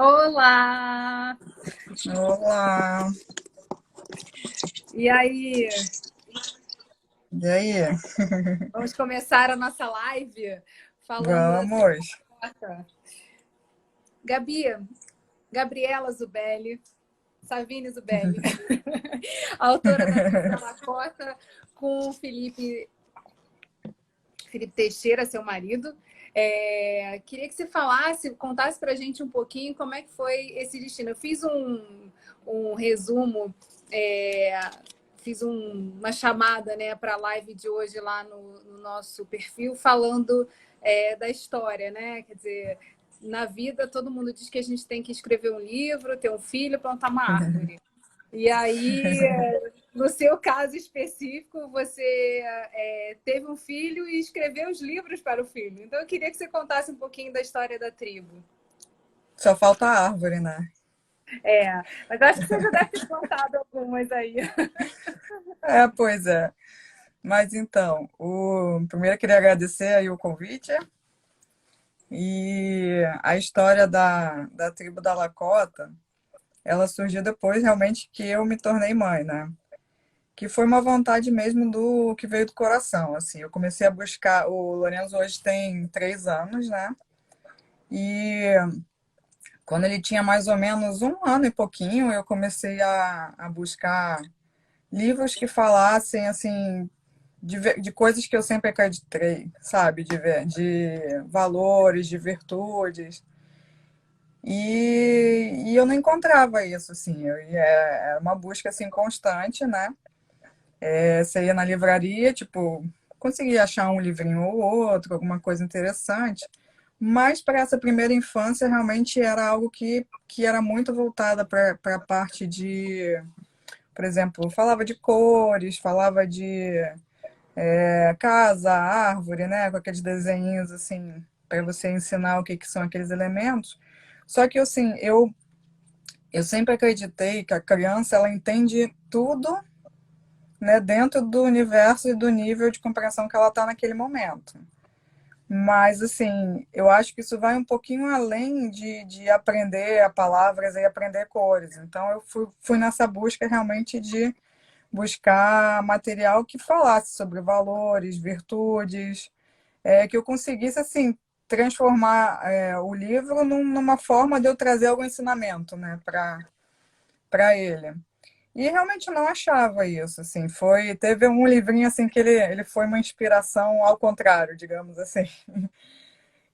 Olá! Olá, E aí, e aí? vamos começar a nossa live falando da Vamos. Tricota. Gabi, Gabriela Zubelli, Savine Zubelli, autora da Tribo da Lakota, com o Felipe Teixeira, seu marido. Queria que você contasse para a gente um pouquinho como é que foi esse destino. Eu fiz um resumo, é, uma chamada, né, para a live de hoje lá no nosso perfil, falando da história, né? Quer dizer, na vida todo mundo diz que a gente tem que escrever um livro, ter um filho, plantar uma árvore. E aí, no seu caso específico, você teve um filho e escreveu os livros para o filho. Então, eu queria que você contasse um pouquinho da história da tribo. Só falta a árvore, né? Mas acho que você já deve ter contado algumas aí. Pois é. Mas então, primeiro eu queria agradecer aí o convite e a história da tribo da Lakota, ela surgiu depois realmente que eu me tornei mãe, né? Que foi uma vontade mesmo do que veio do coração, assim. Eu comecei a buscar, o Lorenzo hoje tem 3 anos, né? E quando ele tinha mais ou menos 1 ano e pouquinho, eu comecei a buscar livros que falassem assim de coisas que eu sempre acreditei, sabe, de valores, de virtudes. E eu não encontrava isso, assim. Era uma busca assim constante, né? Você ia na livraria, tipo, conseguia achar um livrinho ou outro, alguma coisa interessante. Mas para essa primeira infância, realmente era algo que era muito voltada para a parte de, por exemplo, falava de cores, falava de casa, árvore, né? Com aqueles desenhinhos assim, para você ensinar o que, que são aqueles elementos. Só que assim, eu sempre acreditei que a criança ela entende tudo, né, dentro do universo e do nível de compreensão que ela está naquele momento. Mas, assim, eu acho que isso vai um pouquinho além de aprender a palavras e aprender cores. Então, eu fui nessa busca realmente de buscar material que falasse sobre valores, virtudes, que eu conseguisse, assim, transformar o livro numa forma de eu trazer algum ensinamento, né, para ele. E realmente não achava isso, assim, teve um livrinho, assim, que ele foi uma inspiração ao contrário, digamos assim,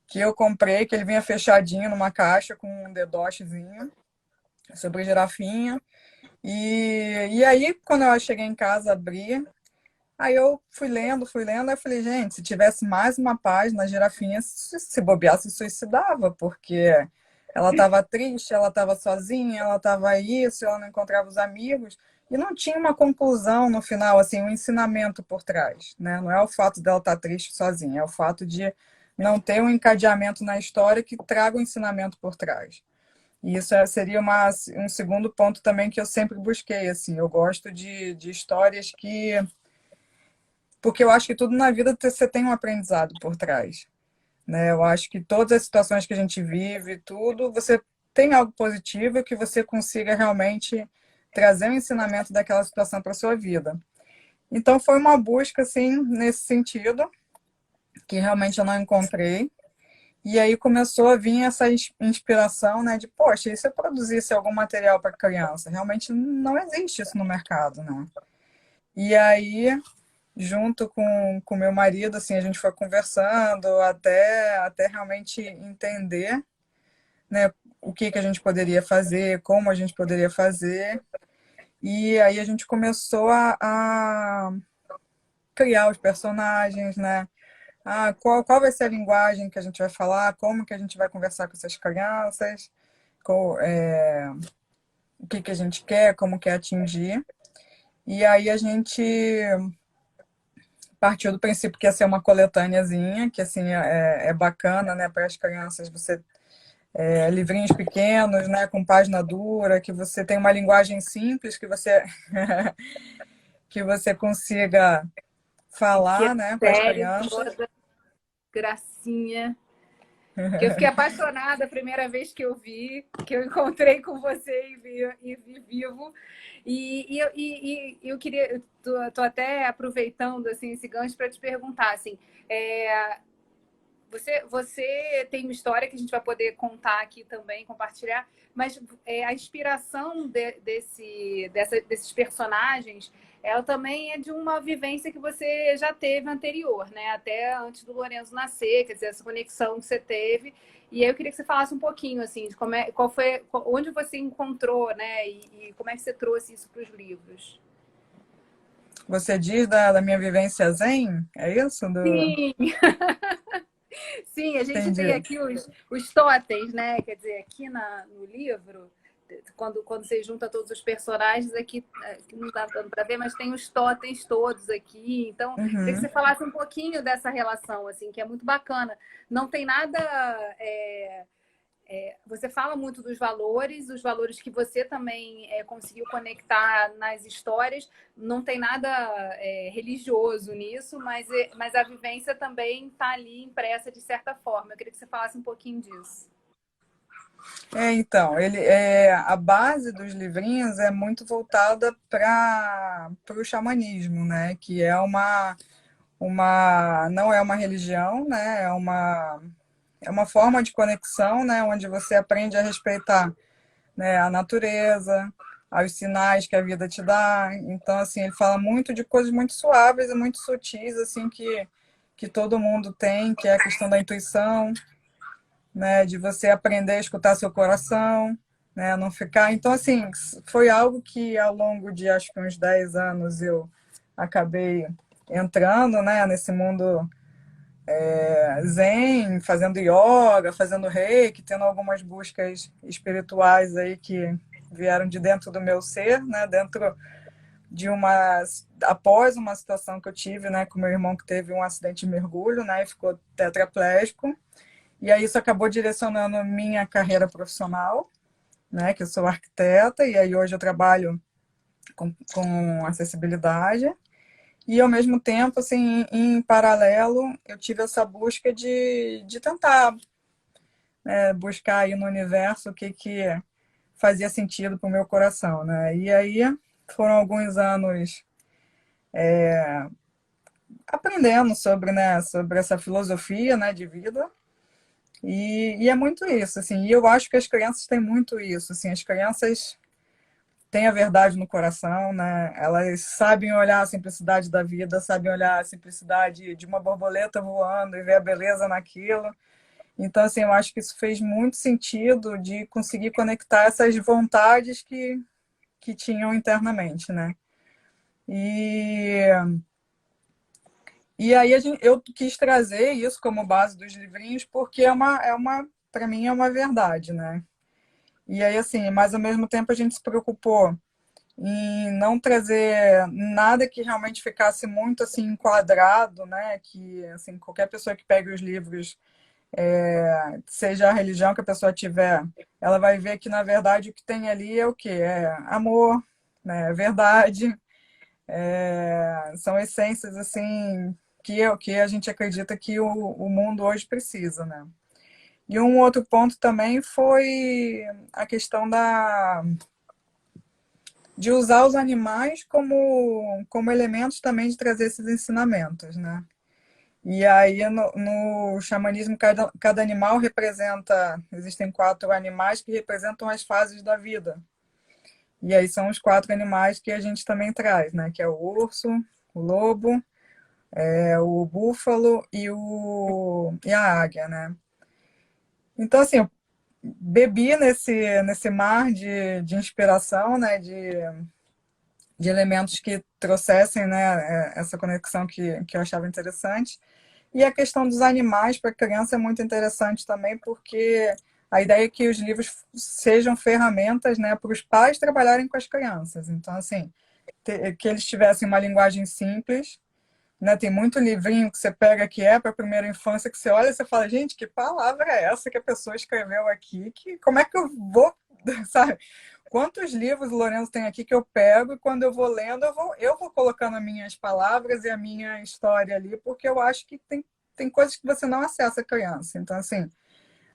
que eu comprei, que ele vinha fechadinho numa caixa com um dedochezinho sobre girafinha. E aí, quando eu cheguei em casa, abri, aí eu fui lendo, aí eu falei, gente, se tivesse mais uma página, a girafinha, se bobeasse, se suicidava, porque ela estava triste, ela estava sozinha, ela estava isso, ela não encontrava os amigos, e não tinha uma conclusão no final, assim, um ensinamento por trás, né? Não é o fato dela estar triste sozinha, é o fato de não ter um encadeamento na história que traga um ensinamento por trás. E isso seria um segundo ponto também que eu sempre busquei, assim, eu gosto de histórias que... Porque eu acho que tudo na vida você tem um aprendizado por trás, né? Eu acho que todas as situações que a gente vive, tudo, você tem algo positivo que você consiga realmente trazer um ensinamento daquela situação para sua vida. Então foi uma busca assim nesse sentido que realmente eu não encontrei. E aí começou a vir essa inspiração, né, de, poxa, e se eu produzisse algum material para criança? Realmente não existe isso no mercado, né? E aí, junto com meu marido, assim, a gente foi conversando até realmente entender, né, o que que a gente poderia fazer, como a gente poderia fazer. E aí a gente começou a criar os personagens, né? Qual vai ser a linguagem que a gente vai falar, como que a gente vai conversar com essas crianças, o que que a gente quer, como quer atingir. E aí a gente partiu do princípio que ia ser uma coletâneazinha, que assim é bacana, né, para as crianças você livrinhos pequenos, né, com página dura, que você tem uma linguagem simples, que você que você consiga Que é falar, né, com as sério, crianças. toda gracinha. Que eu fiquei apaixonada a primeira vez que eu vi, que eu encontrei com você e vi vivo. E eu queria, tô até aproveitando assim esse gancho para te perguntar assim, é, você tem uma história que a gente vai poder contar aqui também, compartilhar, mas a inspiração desses personagens, ela também é de uma vivência que você já teve anterior, né? Até antes do Lorenzo nascer, quer dizer, essa conexão que você teve. E aí eu queria que você falasse um pouquinho, assim, de qual foi, onde você encontrou, né? E como é que você trouxe isso para os livros. Você diz da minha vivência zen? É isso? Sim, sim, a gente tem Entendi. aqui os totens, né? Quer dizer, aqui no livro, quando você junta todos os personagens, aqui não está dando para ver, mas tem os totens todos aqui. Então, queria que Uhum. você falasse um pouquinho dessa relação, assim, que é muito bacana. Não tem nada. Você fala muito dos valores, os valores que você também conseguiu conectar nas histórias. Não tem nada religioso nisso, mas a vivência também está ali impressa de certa forma. Eu queria que você falasse um pouquinho disso. Então, a base dos livrinhos é muito voltada para o xamanismo, né? Que é não é uma religião, né? É uma forma de conexão, né? Onde você aprende a respeitar, né, a natureza, aos sinais que a vida te dá. Então, assim, ele fala muito de coisas muito suaves e muito sutis, assim, que todo mundo tem, que é a questão da intuição, né, de você aprender a escutar seu coração, né, não ficar. Então, assim, foi algo que ao longo de acho que uns 10 anos eu acabei entrando, né, nesse mundo zen, fazendo yoga, fazendo reiki, tendo algumas buscas espirituais aí que vieram de dentro do meu ser, né, dentro de após uma situação que eu tive, né, com meu irmão que teve um acidente de mergulho, né, e ficou tetraplégico. E aí isso acabou direcionando minha carreira profissional, né, que eu sou arquiteta, e aí hoje eu trabalho com acessibilidade. E ao mesmo tempo, assim, em paralelo, eu tive essa busca de tentar buscar aí no universo o que fazia sentido para o meu coração, né? E aí foram alguns anos aprendendo sobre, né, sobre essa filosofia, né, de vida. E é muito isso, assim. E eu acho que as crianças têm muito isso, assim. As crianças têm a verdade no coração, né? Elas sabem olhar a simplicidade da vida, sabem olhar a simplicidade de uma borboleta voando e ver a beleza naquilo. Então, assim, eu acho que isso fez muito sentido de conseguir conectar essas vontades que tinham internamente, né? E, e aí eu quis trazer isso como base dos livrinhos porque para mim é uma verdade, né? E aí, assim, mas ao mesmo tempo a gente se preocupou em não trazer nada que realmente ficasse muito assim enquadrado, né? Que assim qualquer pessoa que pegue os livros, seja a religião que a pessoa tiver, ela vai ver que na verdade o que tem ali é o quê? É amor, né? É verdade, são essências assim que a gente acredita que o mundo hoje precisa, né? E um outro ponto também foi a questão de usar os animais como elementos também de trazer esses ensinamentos, né? E aí, no xamanismo, cada animal representa. Existem 4 animais que representam as fases da vida. E aí são os 4 animais que a gente também traz, né? Que é o urso, o lobo, o búfalo e a águia, né? Então, assim, eu bebi nesse mar de inspiração, né? De elementos que trouxessem, né, essa conexão que eu achava interessante. E a questão dos animais para a criança é muito interessante também, porque a ideia é que os livros sejam ferramentas, né, para os pais trabalharem com as crianças. Então, assim, que eles tivessem uma linguagem simples, né? Tem muito livrinho que você pega que é para a primeira infância, que você olha e você fala, gente, que palavra é essa que a pessoa escreveu aqui? Como é que eu vou, sabe? Quantos livros o Lourenço tem aqui que eu pego e quando eu vou lendo, eu vou colocando as minhas palavras e a minha história ali, porque eu acho que tem coisas que você não acessa a criança. Então, assim,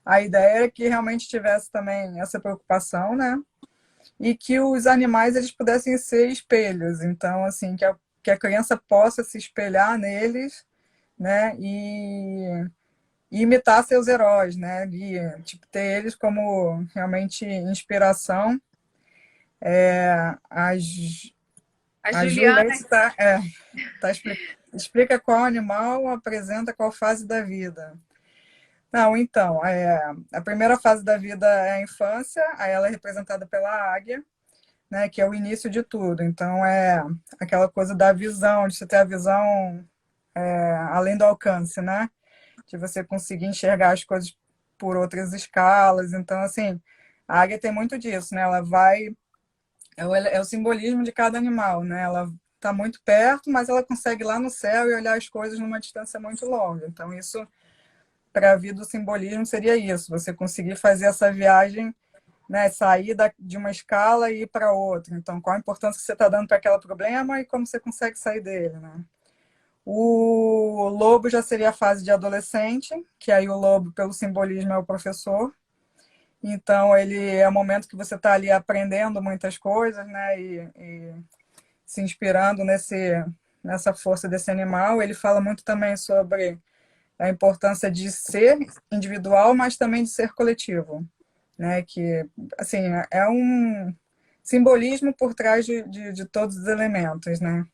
a ideia era que realmente tivesse também essa preocupação, né? E que os animais eles pudessem ser espelhos. Então, assim, que a criança possa se espelhar neles, né? E imitar seus heróis, né? E, tipo, ter eles como realmente inspiração. A, A a Júlia Juliana, explica qual animal apresenta qual fase da vida. Não, então, a primeira fase da vida é a infância, aí ela é representada pela águia, né, que é o início de tudo. Então, é aquela coisa da visão, de você ter a visão além do alcance, né? De você conseguir enxergar as coisas por outras escalas. Então, assim, a águia tem muito disso, né? Ela vai. É o simbolismo de cada animal, né? Ela está muito perto, mas ela consegue ir lá no céu e olhar as coisas numa distância muito longa. Então, isso, para a vida, o simbolismo seria isso: você conseguir fazer essa viagem, né? Sair de uma escala e ir para outra. Então, qual a importância que você está dando para aquele problema e como você consegue sair dele, né? O lobo já seria a fase de adolescente, que aí o lobo, pelo simbolismo, é o professor. Então, ele é o momento que você está ali aprendendo muitas coisas, né? E se inspirando nessa força desse animal. Ele fala muito também sobre a importância de ser individual, mas também de ser coletivo, né? Que, assim, é um simbolismo por trás de todos os elementos, né?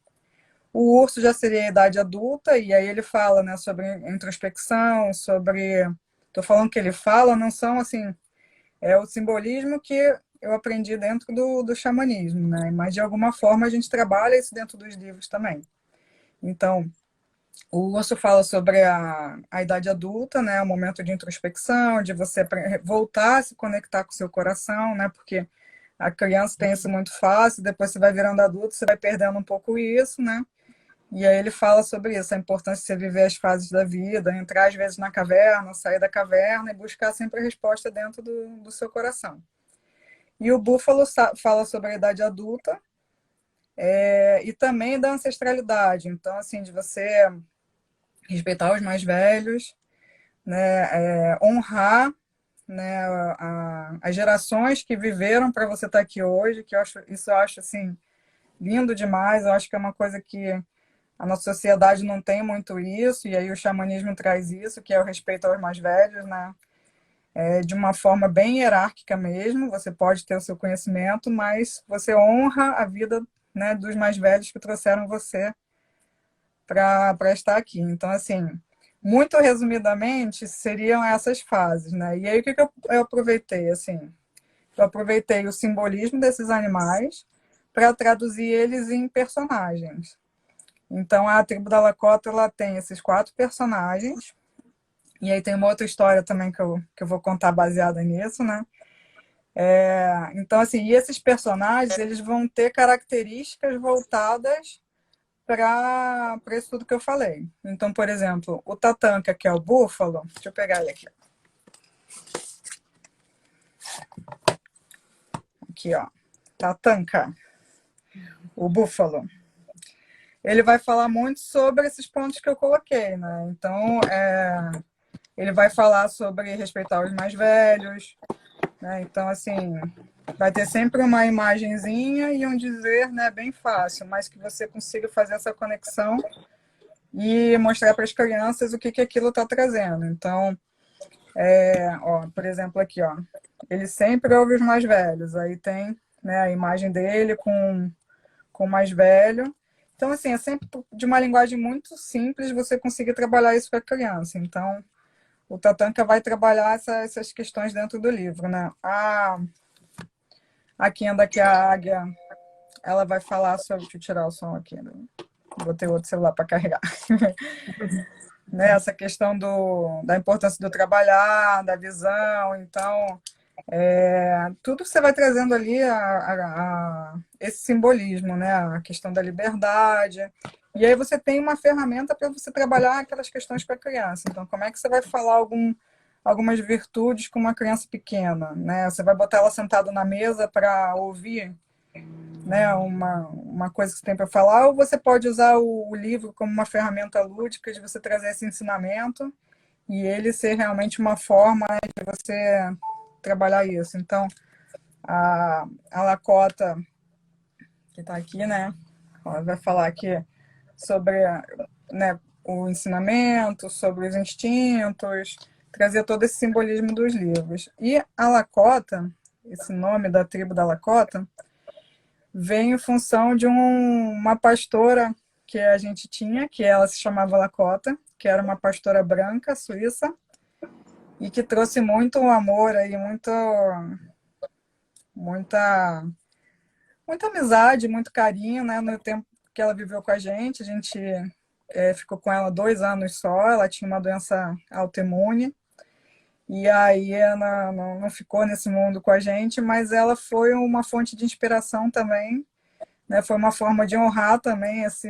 O urso já seria a idade adulta, e aí ele fala, né, sobre introspecção, sobre. Estou falando que ele fala, não são assim. É o simbolismo que eu aprendi dentro do xamanismo, né? Mas de alguma forma a gente trabalha isso dentro dos livros também. Então, o urso fala sobre a idade adulta, né? O momento de introspecção, de você voltar a se conectar com o seu coração, né? Porque a criança tem isso muito fácil, depois você vai virando adulto, você vai perdendo um pouco isso, né? E aí ele fala sobre isso, a importância de você viver as fases da vida, entrar às vezes na caverna, sair da caverna e buscar sempre a resposta dentro do seu coração. E o búfalo fala sobre a idade adulta e também da ancestralidade. Então, assim, de você respeitar os mais velhos, né, honrar, né, as gerações que viveram para você estar aqui hoje, que eu acho assim, lindo demais. Eu acho que é uma coisa que a nossa sociedade não tem muito isso, e aí o xamanismo traz isso, que é o respeito aos mais velhos, né? De uma forma bem hierárquica mesmo. Você pode ter o seu conhecimento, mas você honra a vida, né, dos mais velhos que trouxeram você para estar aqui. Então, assim, muito resumidamente, seriam essas fases, né? E aí, o que eu aproveitei? Assim, eu aproveitei o simbolismo desses animais para traduzir eles em personagens. Então, a tribo da Lakota, ela tem esses 4 personagens. E aí tem uma outra história também que eu vou contar baseada nisso, né? Então, assim, e esses personagens, eles vão ter características voltadas para isso tudo que eu falei. Então, por exemplo, o Tatanka, que é o búfalo, deixa eu pegar ele aqui. Aqui, ó. Tatanka, o búfalo. Ele vai falar muito sobre esses pontos que eu coloquei, né? Então, ele vai falar sobre respeitar os mais velhos, né? Então, assim, vai ter sempre uma imagenzinha e um dizer, né, bem fácil, mas que você consiga fazer essa conexão e mostrar para as crianças o que aquilo está trazendo. Então, ó, por exemplo, aqui, ó, ele sempre ouve os mais velhos. Aí tem, né, a imagem dele com o mais velho. Então, assim, é sempre de uma linguagem muito simples você conseguir trabalhar isso com a criança. Então, o Tatanka vai trabalhar essas questões dentro do livro, né? A Kenda, que é a águia, ela vai falar sobre. Deixa eu tirar o som aqui, né? Botei outro celular para carregar. Né? Essa questão da importância do trabalhar, da visão. Então, tudo você vai trazendo ali esse simbolismo, né? A questão da liberdade. E aí você tem uma ferramenta para você trabalhar aquelas questões para a criança. Então, como é que você vai falar algumas virtudes com uma criança pequena, né? Você vai botar ela sentada na mesa para ouvir, né, uma coisa que você tem para falar, ou você pode usar o livro como uma ferramenta lúdica de você trazer esse ensinamento e ele ser realmente uma forma, né, de você trabalhar isso. Então, a Lakota, que está aqui, né, ela vai falar aqui sobre, né, o ensinamento, sobre os instintos, trazer todo esse simbolismo dos livros. E a Lakota, esse nome da tribo da Lakota, vem em função de uma pastora que a gente tinha, que ela se chamava Lakota, que era uma pastora branca, suíça, e que trouxe muito amor aí, muita, muita amizade, muito carinho, né, no tempo que ela viveu com a gente. A gente ficou com ela 2 anos só, ela tinha uma doença autoimune, e aí ela não ficou nesse mundo com a gente, mas ela foi uma fonte de inspiração também, né? Foi uma forma de honrar também esse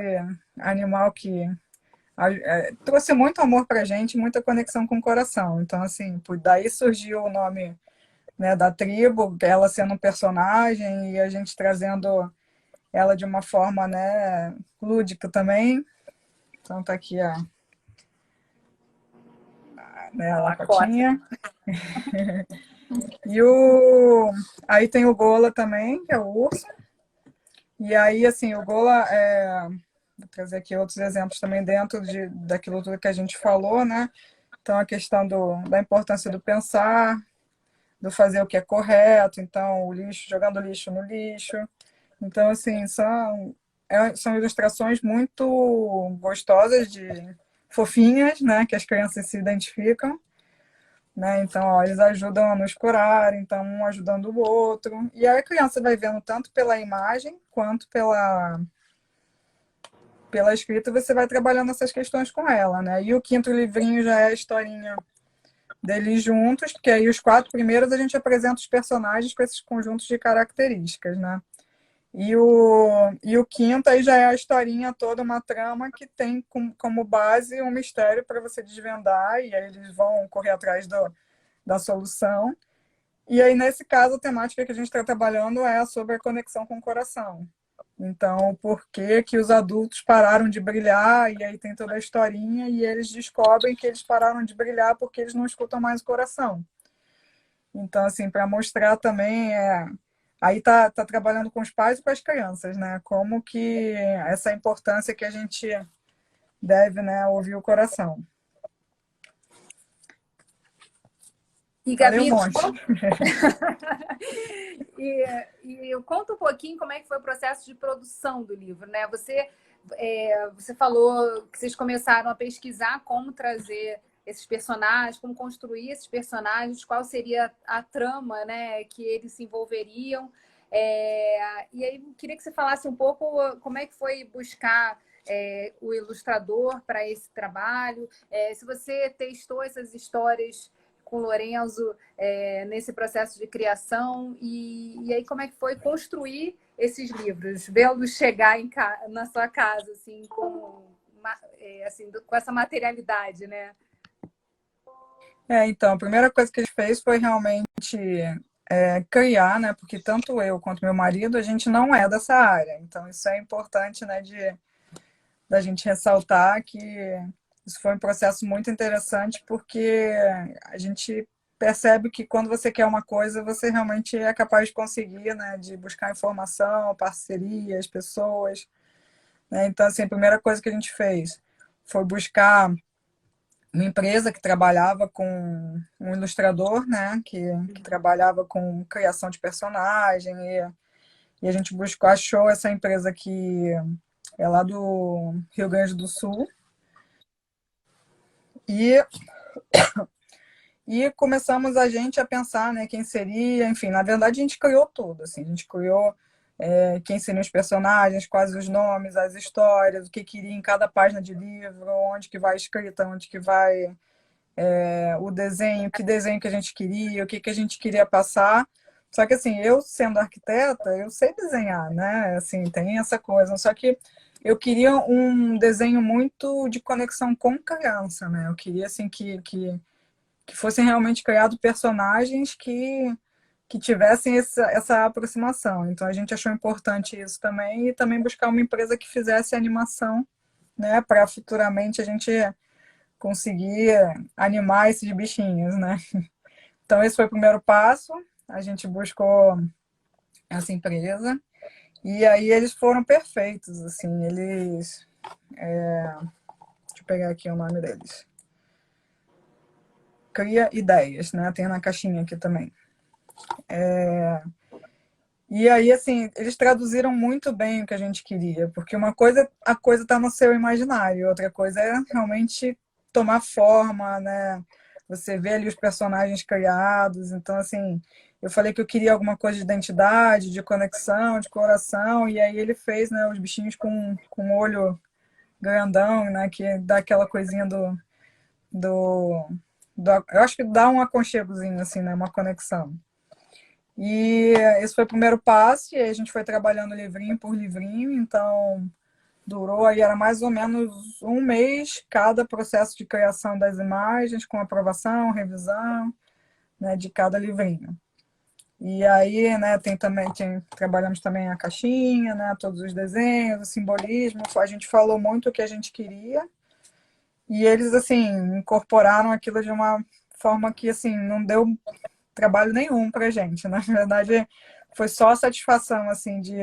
animal que trouxe muito amor para a gente, muita conexão com o coração. Então, assim, daí surgiu o nome, né, da tribo, ela sendo um personagem e a gente trazendo ela de uma forma, né, lúdica também. Então, tá aqui né, a Lacotinha. E aí tem o Gola também, que é o urso. E aí, assim, o Gola, vou trazer aqui outros exemplos também dentro daquilo tudo que a gente falou, né? Então, a questão da importância do pensar, do fazer o que é correto, então, o lixo, jogando lixo no lixo. Então, assim, são ilustrações muito gostosas, fofinhas, né? Que as crianças se identificam. Né? Então, ó, eles ajudam a nos curar, então um ajudando o outro. E aí a criança vai vendo tanto pela imagem quanto pela escrita, você vai trabalhando essas questões com ela, né? E o quinto livrinho já é a historinha deles juntos, porque aí os 4 primeiros a gente apresenta os personagens com esses conjuntos de características, né? E o quinto aí já é a historinha toda, uma trama que tem como base um mistério para você desvendar, e aí eles vão correr atrás da solução. E aí, nesse caso, a temática que a gente está trabalhando é sobre a conexão com o coração. Então, por que que os adultos pararam de brilhar? E aí tem toda a historinha, e eles descobrem que eles pararam de brilhar porque eles não escutam mais o coração. Então, assim, para mostrar também, aí tá trabalhando com os pais e com as crianças, né? Como que essa importância que a gente deve, né, ouvir o coração. E, Falei um Gabi, monte. eu conta um pouquinho como é que foi o processo de produção do livro, né? Você falou que vocês começaram a pesquisar como trazer esses personagens, como construir esses personagens, qual seria a trama, né, que eles se envolveriam. E aí, queria que você falasse um pouco como é que foi buscar o ilustrador para esse trabalho, se você testou essas histórias com o Lorenzo nesse processo de criação, e aí como é que foi construir esses livros, vê-los chegar na sua casa, assim, com essa materialidade, né? Então, a primeira coisa que a gente fez foi realmente criar, né? Porque tanto eu quanto meu marido, a gente não é dessa área. Então, isso é importante, né? Da gente ressaltar que isso foi um processo muito interessante, porque a gente percebe que quando você quer uma coisa, você realmente é capaz de conseguir, né? De buscar informação, parcerias, pessoas, né? Então, assim, a primeira coisa que a gente fez foi buscar uma empresa que trabalhava com um ilustrador, né, que trabalhava com criação de personagem, e a gente achou essa empresa que é lá do Rio Grande do Sul, e, e começamos a gente a pensar, né, quem seria, enfim, na verdade a gente criou tudo, assim, a gente criou quem seriam os personagens, quais os nomes, as histórias, o que queria em cada página de livro, onde que vai escrita, onde que vai o desenho, que desenho que a gente queria, o que a gente queria passar. Só que assim, eu sendo arquiteta, eu sei desenhar, né? Assim, tem essa coisa. Só que eu queria um desenho muito de conexão com criança, né? Eu queria assim que fossem realmente criados personagens que tivessem essa aproximação. Então a gente achou importante isso também, e também buscar uma empresa que fizesse animação, né? Para futuramente a gente conseguir animar esses bichinhos, né? Então, esse foi o primeiro passo. A gente buscou essa empresa. E aí eles foram perfeitos, assim, eles... deixa eu pegar aqui o nome deles. Cria Ideias, né? Tem na caixinha aqui também. E aí, assim, eles traduziram muito bem o que a gente queria, porque uma coisa, a coisa está no seu imaginário, outra coisa é realmente tomar forma, né? Você vê ali os personagens criados, então, assim, eu falei que eu queria alguma coisa de identidade, de conexão, de coração, e aí ele fez, né, os bichinhos com olho grandão, né, que dá aquela coisinha do, eu acho que dá um aconchegozinho, assim, né, uma conexão. E esse foi o primeiro passo, e aí a gente foi trabalhando livrinho por livrinho, então durou aí, era mais ou menos um mês cada processo de criação das imagens, com aprovação, revisão, né, de cada livrinho. E aí, né, trabalhamos também a caixinha, né, todos os desenhos, o simbolismo, a gente falou muito o que a gente queria, e eles, assim, incorporaram aquilo de uma forma que, assim, não deu trabalho nenhum pra gente. Na verdade, foi só satisfação, assim, de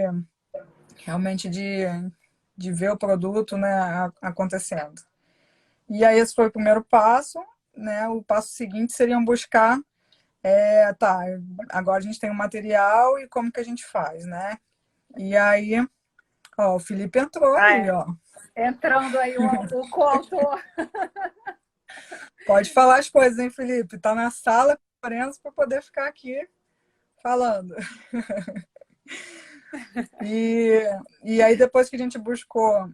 realmente de ver o produto, né, acontecendo. E aí esse foi o primeiro passo, né? O passo seguinte seria buscar, tá, agora a gente tem o material e como que a gente faz, né? E aí, ó, o Felipe entrou aí, ó. Entrando aí o coautor. Pode falar as coisas, hein, Felipe? Tá na sala para poder ficar aqui falando. E aí, depois que a gente buscou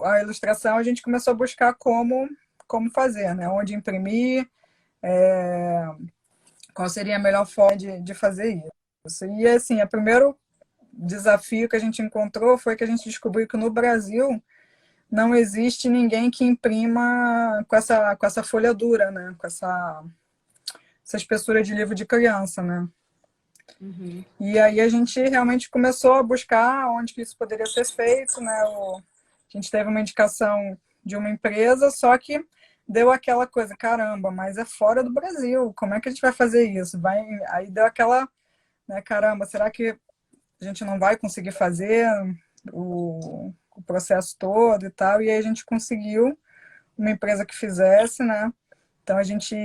a ilustração, a gente começou a buscar como fazer, né? Onde imprimir, qual seria a melhor forma de fazer isso. E, assim, o primeiro desafio que a gente encontrou foi que a gente descobriu que no Brasil não existe ninguém que imprima com essa folha dura, né? Com essa espessura de livro de criança, né? Uhum. E aí a gente realmente começou a buscar onde que isso poderia ser feito, né? A gente teve uma indicação de uma empresa, só que deu aquela coisa, caramba, mas é fora do Brasil, como é que a gente vai fazer isso? Aí deu aquela, né, caramba, será que a gente não vai conseguir fazer o processo todo e tal? E aí a gente conseguiu uma empresa que fizesse, né? Então a gente,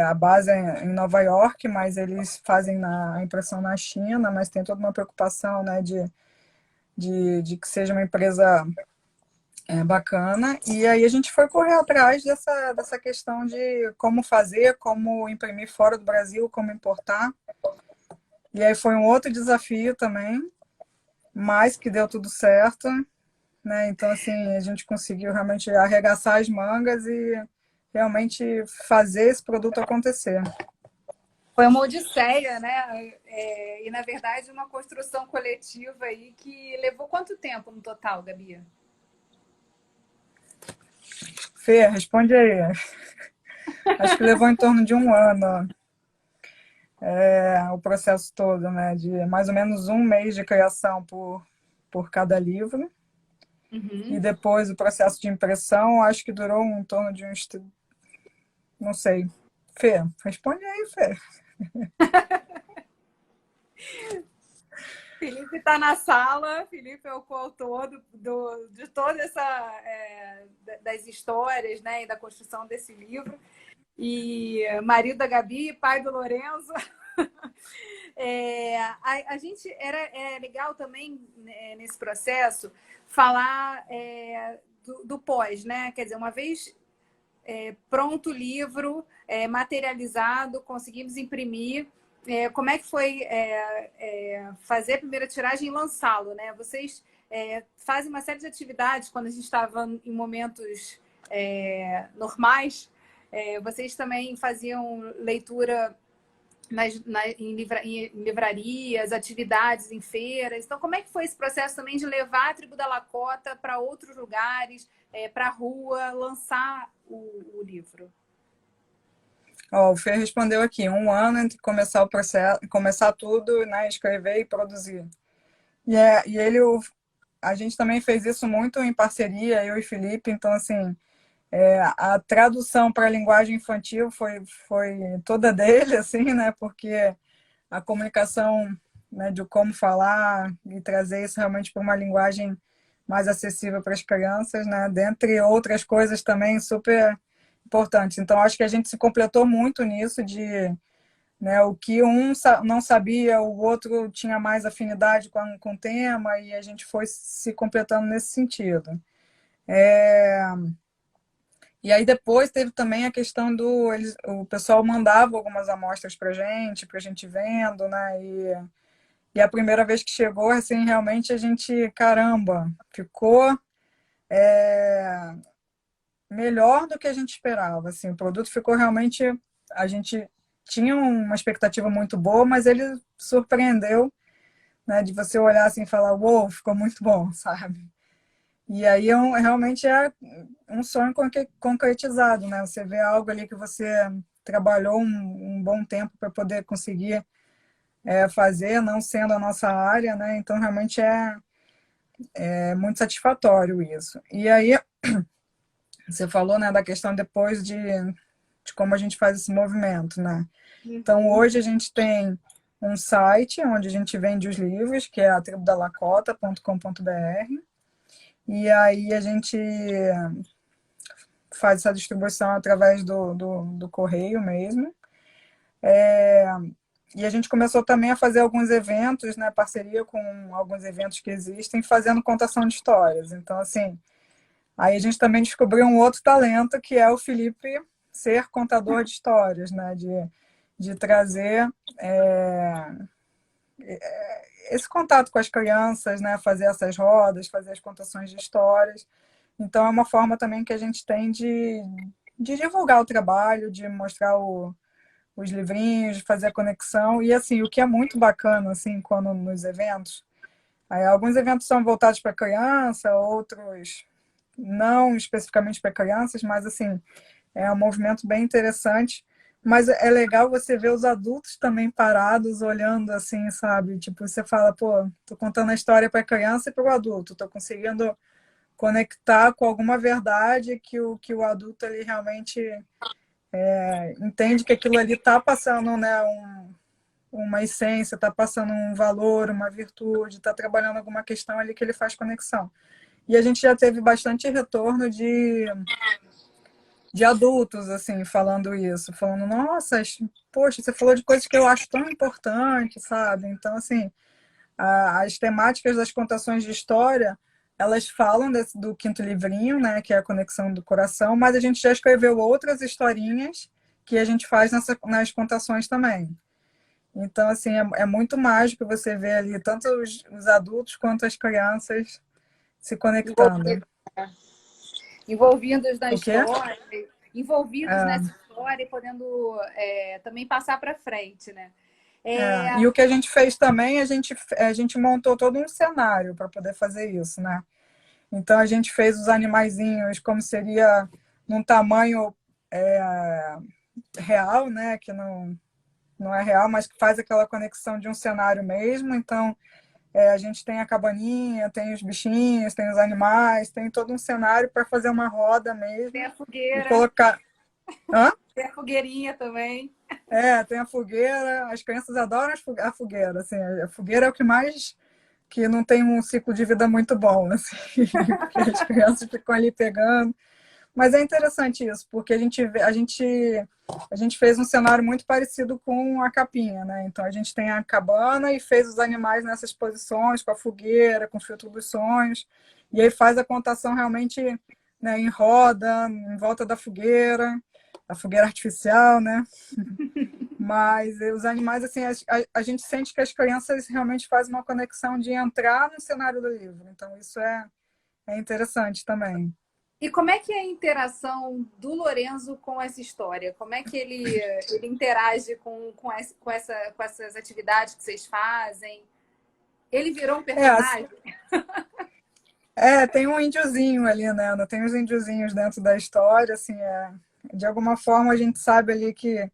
a base é em Nova York, mas eles fazem a impressão na China, mas tem toda uma preocupação, né, de que seja uma empresa bacana. E aí a gente foi correr atrás dessa questão de como fazer, como imprimir fora do Brasil, como importar. E aí foi um outro desafio também, mas que deu tudo certo, né? Então, assim, a gente conseguiu realmente arregaçar as mangas e realmente fazer esse produto acontecer. Foi uma odisseia, né? E, na verdade, uma construção coletiva aí que levou quanto tempo no total, Gabi? Fê, responde aí. Acho que levou em torno de um ano o processo todo, né? De mais ou menos um mês de criação por cada livro. Uhum. E depois o processo de impressão, acho que durou em torno de uns... Não sei. Fê, responde aí, Fê. Felipe está na sala, Felipe é o coautor de toda essa das histórias, né, e da construção desse livro. E marido da Gabi, pai do Lorenzo. A gente é legal também, né, nesse processo falar do pós, né? Quer dizer, uma vez pronto o livro, materializado, conseguimos imprimir. Como é que foi fazer a primeira tiragem e lançá-lo, né? Vocês fazem uma série de atividades quando a gente estava em momentos normais. Vocês também faziam leitura em livrarias, atividades em feiras. Então, como é que foi esse processo também de levar a Tribo da Lakota para outros lugares, para a rua, lançar o livro? Ó, o Fê respondeu aqui, um ano entre começar o processo, começar tudo, né, escrever e produzir. A gente também fez isso muito em parceria, eu e Felipe, então, assim, A tradução para a linguagem infantil foi toda dele, assim, né? Porque a comunicação, né, de como falar e trazer isso realmente para uma linguagem mais acessível para as crianças, né? Dentre outras coisas também super importantes. Então, acho que a gente se completou muito nisso de, né, o que um não sabia, o outro tinha mais afinidade com o tema e a gente foi se completando nesse sentido. E aí depois teve também a questão o pessoal mandava algumas amostras para a gente vendo, né? E a primeira vez que chegou, assim, realmente a gente, caramba, ficou melhor do que a gente esperava, assim, o produto ficou realmente, a gente tinha uma expectativa muito boa, mas ele surpreendeu, né? De você olhar assim e falar, uou, ficou muito bom, sabe? E aí realmente é um sonho concretizado, né? Você vê algo ali que você trabalhou um bom tempo para poder conseguir fazer, não sendo a nossa área, né? Então realmente é muito satisfatório isso. E aí você falou, né, da questão depois de como a gente faz esse movimento, né? Então hoje a gente tem um site onde a gente vende os livros, que é a tribudalacota.com.br. E aí a gente faz essa distribuição através do correio mesmo. E a gente começou também a fazer alguns eventos, né, parceria com alguns eventos que existem, fazendo contação de histórias. Então, assim, aí a gente também descobriu um outro talento, que é o Felipe ser contador de histórias, né, de trazer esse contato com as crianças, né, fazer essas rodas, fazer as contações de histórias. Então, é uma forma também que a gente tem de divulgar o trabalho, de mostrar os livrinhos, de fazer a conexão. E, assim, o que é muito bacana, assim, quando nos eventos, aí, alguns eventos são voltados para criança, outros não especificamente para crianças, mas, assim, é um movimento bem interessante. Mas é legal você ver os adultos também parados, olhando assim, sabe? Tipo, você fala, pô, tô contando a história para a criança e para o adulto, tô conseguindo conectar com alguma verdade que o adulto ali realmente entende que aquilo ali está passando, né, uma essência, está passando um valor, uma virtude, está trabalhando alguma questão ali que ele faz conexão. E a gente já teve bastante retorno de adultos, assim, falando isso, falando, nossa, poxa, você falou de coisas que eu acho tão importantes, sabe? Então, assim, as temáticas das contações de história, elas falam do quinto livrinho, né, que é a Conexão do Coração, mas a gente já escreveu outras historinhas que a gente faz nas contações também. Então, assim, é muito mágico você ver ali tanto os adultos quanto as crianças se conectando. Envolvidos na O quê? história, envolvidos nessa história e podendo também passar para frente, né? E o que a gente fez também, a gente montou todo um cenário para poder fazer isso, né? Então a gente fez os animaizinhos como seria num tamanho real, né? Que não é real, mas que faz aquela conexão de um cenário mesmo. Então a gente tem a cabaninha, tem os bichinhos, tem os animais, tem todo um cenário para fazer uma roda Tem mesmo a e fogueira, colocar. Hã? tem a fogueirinha também. Tem a fogueira, as crianças adoram a fogueira, assim, a fogueira é o que mais que não tem um ciclo de vida muito bom, assim, porque as crianças ficam ali pegando. Mas é interessante isso, porque a gente fez um cenário muito parecido com a capinha, né? Então a gente tem a cabana e fez os animais nessas posições, com a fogueira, com o filtro dos sonhos, e aí faz a contação realmente, né, em roda, em volta da fogueira, a fogueira artificial, né? Mas os animais, assim, a gente sente que as crianças realmente fazem uma conexão de entrar no cenário do livro. Então, isso é interessante também. E como é que é a interação do Lorenzo com essa história? Como é que ele interage com essas atividades que vocês fazem? Ele virou um É, personagem? tem um índiozinho ali, né? Tem os índiozinhos dentro da história, assim, de alguma forma a gente sabe ali que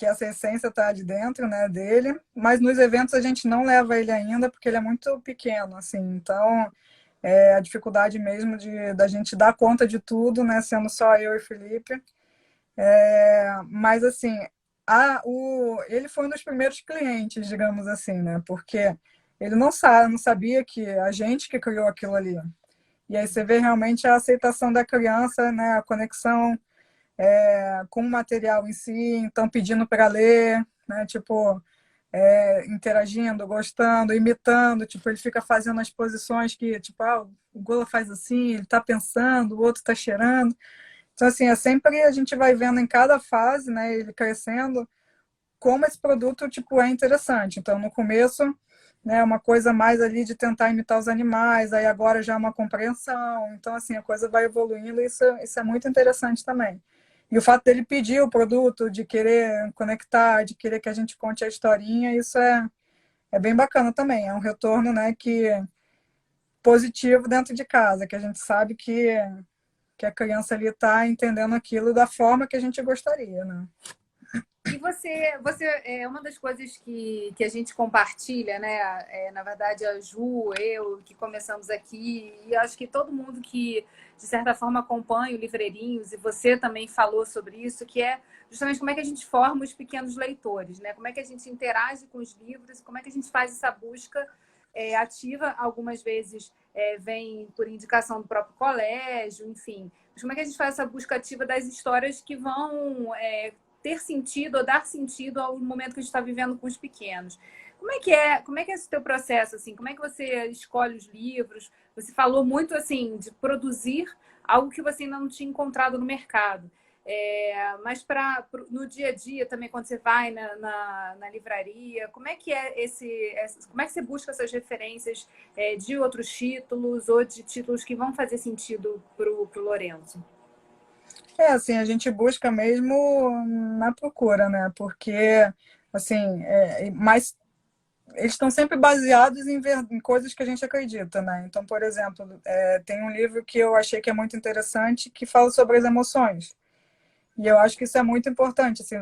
essa essência está de dentro, né, dele, mas nos eventos a gente não leva ele ainda porque ele é muito pequeno, assim, então a dificuldade mesmo da gente dar conta de tudo, né? Sendo só eu e Felipe. Mas, assim, ele foi um dos primeiros clientes, digamos assim, né? Porque ele não sabia que a gente que criou aquilo ali. E aí você vê realmente a aceitação da criança, né? A conexão com o material em si, então pedindo para ler, né? Tipo, interagindo, gostando, imitando, tipo, ele fica fazendo as posições que, tipo, o Gola faz assim, ele está pensando, o outro está cheirando. Então, assim, sempre a gente vai vendo em cada fase, né, ele crescendo, como esse produto, tipo, é interessante. Então, no começo, né, uma coisa mais ali de tentar imitar os animais, aí agora já é uma compreensão. Então, assim, a coisa vai evoluindo e isso é muito interessante também. E o fato dele pedir o produto, de querer conectar, de querer que a gente conte a historinha, isso é bem bacana também. É um retorno, né, que positivo dentro de casa, que a gente sabe que a criança ali está entendendo aquilo da forma que a gente gostaria, né? E você é uma das coisas que a gente compartilha, né? Na verdade, a Ju, eu, que começamos aqui, e acho que todo mundo que, de certa forma, acompanha o Livreirinhos, e você também falou sobre isso, que é justamente como é que a gente forma os pequenos leitores, né? Como é que a gente interage com os livros, como é que a gente faz essa busca ativa, algumas vezes vem por indicação do próprio colégio, enfim. Mas como é que a gente faz essa busca ativa das histórias que vão ter sentido ou dar sentido ao momento que a gente está vivendo com os pequenos? Como é que é esse teu processo, assim? Como é que você escolhe os livros? Você falou muito, assim, de produzir algo que você ainda não tinha encontrado no mercado. Mas no dia a dia também, quando você vai na livraria, como é que como é que você busca essas referências de outros títulos ou de títulos que vão fazer sentido para o Lourenço? Assim, a gente busca mesmo na procura, né? Porque, assim, mas eles estão sempre baseados em coisas que a gente acredita, né? Então, por exemplo, tem um livro que eu achei que é muito interessante que fala sobre as emoções. E eu acho que isso é muito importante, assim,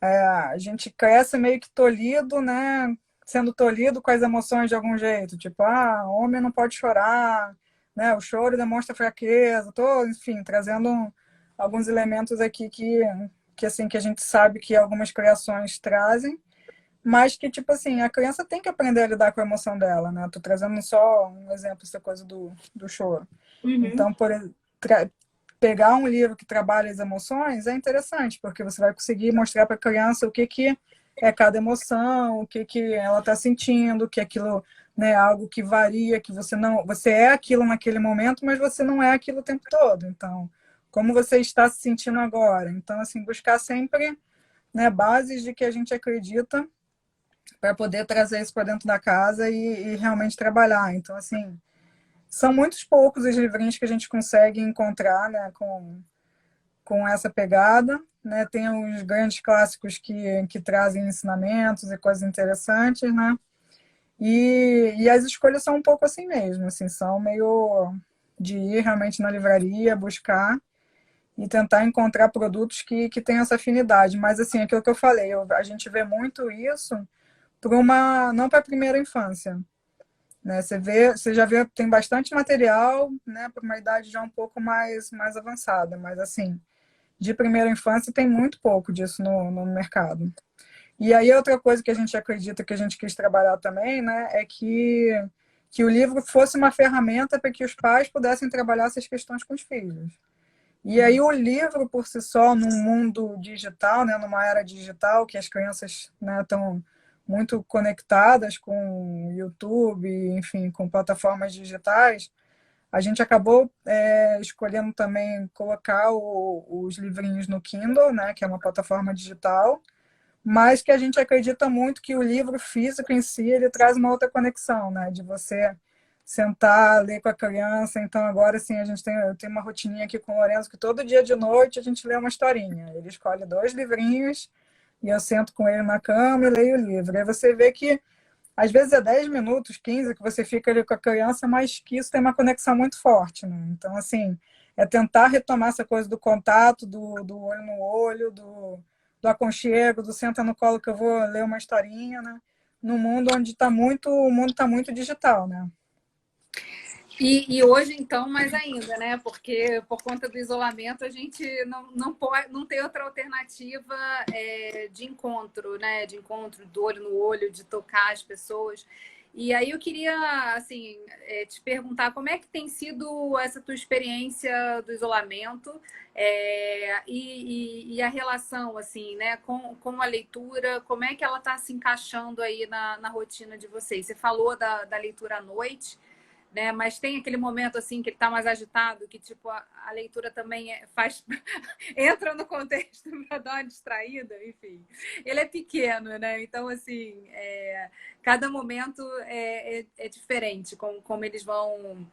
a gente cresce meio que tolhido, né? Sendo tolhido com as emoções de algum jeito, tipo, homem não pode chorar, né? O choro demonstra fraqueza. Tô, enfim, trazendo alguns elementos aqui que assim que a gente sabe que algumas criações trazem, mas que tipo assim a criança tem que aprender a lidar com a emoção dela, né? Tô trazendo só um exemplo essa coisa do choro. Uhum. Então, pegar um livro que trabalha as emoções é interessante, porque você vai conseguir mostrar para a criança o que é cada emoção, o que ela está sentindo, que aquilo, né, é algo que varia, que você é aquilo naquele momento, mas você não é aquilo o tempo todo. Então, como você está se sentindo agora? Então, assim, buscar sempre, né, bases de que a gente acredita para poder trazer isso para dentro da casa e realmente trabalhar. Então, assim, são muitos poucos os livrinhos que a gente consegue encontrar, né, com essa pegada. Né? Tem os grandes clássicos que trazem ensinamentos e coisas interessantes, né? E as escolhas são um pouco assim mesmo, assim, são meio de ir realmente na livraria, buscar e tentar encontrar produtos que têm essa afinidade. Mas, assim, aquilo que eu falei, a gente vê muito isso não para a primeira infância, né? Você já vê, tem bastante material, né, para uma idade já um pouco mais avançada, mas assim, de primeira infância tem muito pouco disso no mercado. E aí outra coisa que a gente acredita que a gente quis trabalhar também, né, é que o livro fosse uma ferramenta para que os pais pudessem trabalhar essas questões com os filhos. E aí o livro por si só, num mundo digital, né, numa era digital, que as crianças, né, estão muito conectadas com YouTube, enfim, com plataformas digitais, a gente acabou escolhendo também colocar os livrinhos no Kindle, né, que é uma plataforma digital, mas que a gente acredita muito que o livro físico em si ele traz uma outra conexão, né, de você sentar, ler com a criança. Então agora sim eu tenho uma rotininha aqui com o Lourenço que todo dia de noite a gente lê uma historinha. Ele escolhe dois livrinhos e eu sento com ele na cama e leio o livro. Aí você vê que às vezes é 10 minutos, 15 que você fica ali com a criança, mas que isso tem uma conexão muito forte, né? Então, assim, é tentar retomar essa coisa do contato, do olho no olho, do aconchego, do senta no colo que eu vou ler uma historinha, né? No mundo onde o mundo está muito digital, né? E hoje, então, mais ainda, né? Porque por conta do isolamento, a gente não pode, não tem outra alternativa de encontro, né? De encontro do olho no olho, de tocar as pessoas. E aí eu queria, assim, te perguntar como é que tem sido essa tua experiência do isolamento e a relação, assim, né, com a leitura, como é que ela está se encaixando aí na rotina de vocês? Você falou da leitura à noite, né? Mas tem aquele momento assim que ele está mais agitado, que tipo a leitura também faz entra no contexto para dar uma distraída, enfim. Ele é pequeno, né? Então assim, cada momento é diferente, como eles vão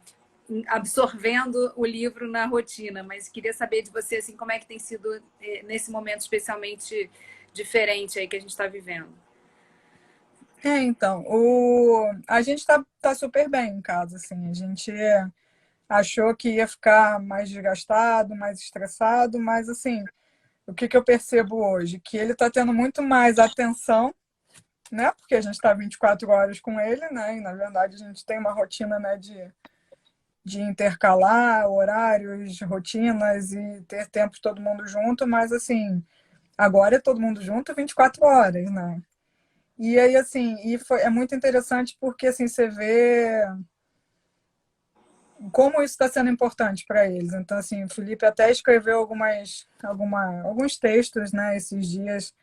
absorvendo o livro na rotina. Mas queria saber de você assim como é que tem sido nesse momento especialmente diferente aí que a gente está vivendo. Então, a gente tá super bem em casa, assim. A gente achou que ia ficar mais desgastado, mais estressado, mas, assim, o que que eu percebo hoje? Que ele está tendo muito mais atenção, né? Porque a gente está 24 horas com ele, né? E, na verdade, a gente tem uma rotina, né, de intercalar horários, rotinas e ter tempo todo mundo junto, mas, assim, agora é todo mundo junto 24 horas, né? E aí, assim, é muito interessante porque, assim, você vê como isso está sendo importante para eles. Então, assim, o Felipe até escreveu alguns textos, né, esses dias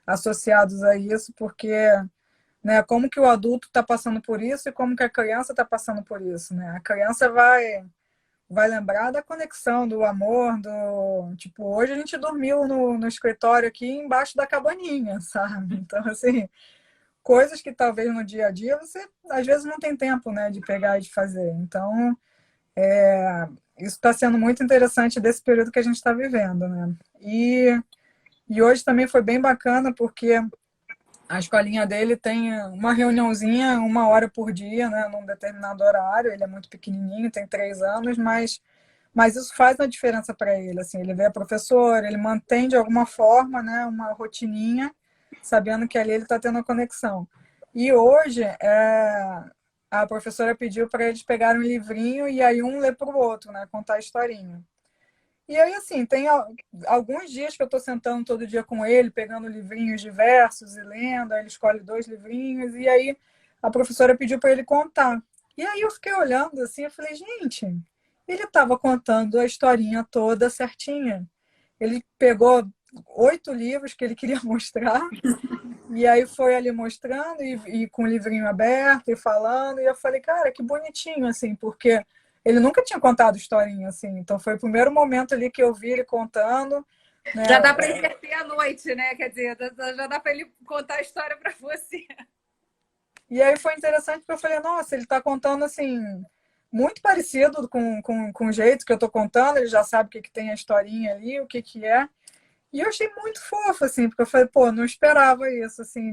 associados a isso, porque, né, como que o adulto está passando por isso e como que a criança está passando por isso, né? A criança vai lembrar da conexão, do amor, do... Tipo, hoje a gente dormiu no escritório aqui embaixo da cabaninha, sabe? Então, assim, coisas que talvez no dia a dia você às vezes não tem tempo, né, de pegar e de fazer. Então, isso está sendo muito interessante desse período que a gente está vivendo, né? E hoje também foi bem bacana porque a escolinha dele tem uma reuniãozinha 1 hora por dia, né, num determinado horário. Ele é muito pequenininho, tem 3 anos, mas isso faz uma diferença para ele. Assim, ele vê a professora, ele mantém de alguma forma, né, uma rotininha, sabendo que ali ele está tendo a conexão. E hoje a professora pediu para eles pegarem um livrinho e aí um lê para o outro, né, contar a historinha. E aí, assim, tem alguns dias que eu estou sentando todo dia com ele, pegando livrinhos diversos e lendo, aí ele escolhe 2 livrinhos, e aí a professora pediu para ele contar. E aí eu fiquei olhando assim, eu falei, gente, ele estava contando a historinha toda certinha. Ele pegou 8 livros que ele queria mostrar, e aí foi ali mostrando, e com o livrinho aberto, e falando, e eu falei, cara, que bonitinho, assim, porque ele nunca tinha contado historinha, assim, então foi o primeiro momento ali que eu vi ele contando, né? Já dá para inverter a noite, né? Quer dizer, já dá para ele contar a história para você. E aí foi interessante porque eu falei, nossa, ele está contando, assim, muito parecido com o jeito que eu estou contando, ele já sabe o que tem a historinha ali, o que que é. E eu achei muito fofo, assim, porque eu falei, pô, não esperava isso, assim,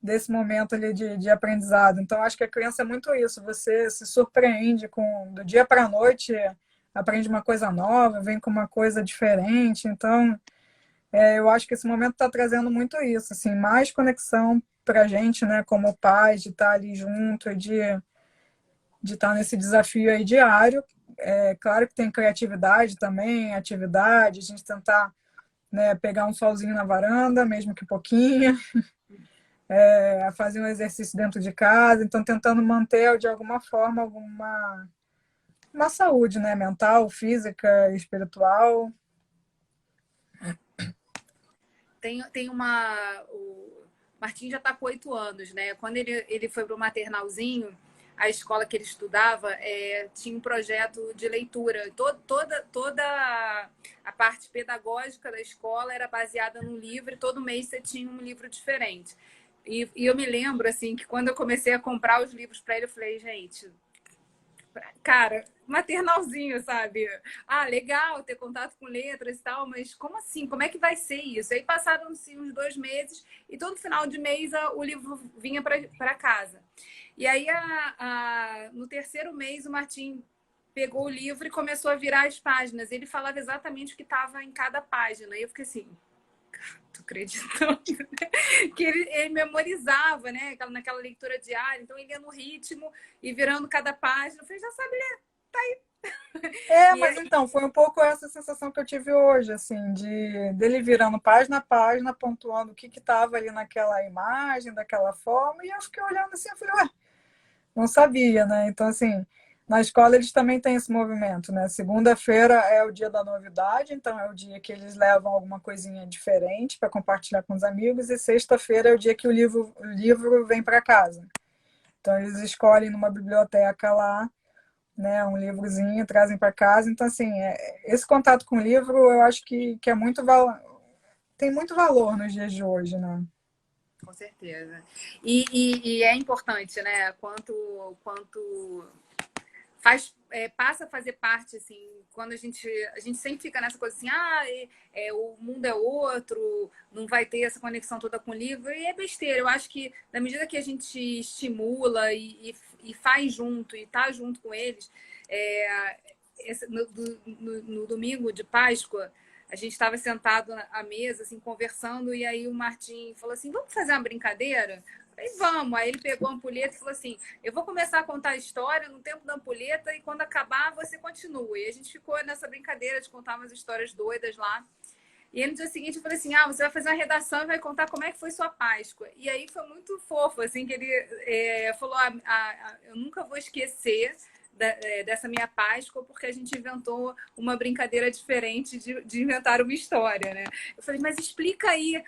desse momento ali de aprendizado. Então, acho que a criança é muito isso. Você se surpreende do dia para a noite, aprende uma coisa nova, vem com uma coisa diferente. Então, eu acho que esse momento está trazendo muito isso, assim, mais conexão para a gente, né, como pais, de estar ali junto, de estar nesse desafio aí diário. É claro que tem criatividade também, atividade, a gente tentar, né, pegar um solzinho na varanda, mesmo que pouquinho, fazer um exercício dentro de casa, então tentando manter de alguma forma uma saúde, né, mental, física, espiritual. Tem uma. O Martim já está com 8 anos, né? Quando ele foi para o maternalzinho, a escola que ele estudava tinha um projeto de leitura. Toda a parte pedagógica da escola era baseada num livro, e todo mês você tinha um livro diferente. E eu me lembro, assim, que quando eu comecei a comprar os livros para ele, eu falei, gente, cara, maternalzinho, sabe? Ah, legal ter contato com letras e tal, mas como assim? Como é que vai ser isso? Aí passaram-se uns 2 meses e todo final de mês o livro vinha para casa. E aí, no terceiro mês, o Martim pegou o livro e começou a virar as páginas. Ele falava exatamente o que estava em cada página. E eu fiquei assim, Tu acreditando? Que ele memorizava, né? Naquela leitura diária, então ele ia no ritmo e virando cada página. Eu falei, já sabe ler, tá aí. E Mas então, foi um pouco essa sensação que eu tive hoje, assim, de dele virando página a página, pontuando o que estava ali naquela imagem, daquela forma, e eu fiquei olhando assim, eu falei, ué, não sabia, né? Então, assim, na escola eles também têm esse movimento, né? Segunda-feira é o dia da novidade, então é o dia que eles levam alguma coisinha diferente para compartilhar com os amigos, e sexta-feira é o dia que o livro vem para casa. Então, eles escolhem numa biblioteca lá, né, um livrozinho, trazem para casa. Então, assim, esse contato com o livro, eu acho que é muito tem muito valor nos dias de hoje, né? com certeza. E é importante, né? Quanto passa a fazer parte, assim, quando a gente sempre fica nessa coisa assim, o mundo é outro, não vai ter essa conexão toda com o livro, e é besteira. Eu acho que na medida que a gente estimula e faz junto, e tá junto com eles, no domingo de Páscoa, a gente estava sentado à mesa, assim, conversando, e aí o Martim falou assim, vamos fazer uma brincadeira? Falei, vamos. Aí ele pegou a ampulheta e falou assim, eu vou começar a contar a história no tempo da ampulheta e quando acabar você continua. E a gente ficou nessa brincadeira de contar umas histórias doidas lá. E aí, no dia seguinte eu falei assim, você vai fazer uma redação e vai contar como é que foi sua Páscoa. E aí foi muito fofo, assim, que ele falou, eu nunca vou esquecer dessa minha Páscoa, porque a gente inventou uma brincadeira diferente de inventar uma história, né? Eu falei, mas explica aí.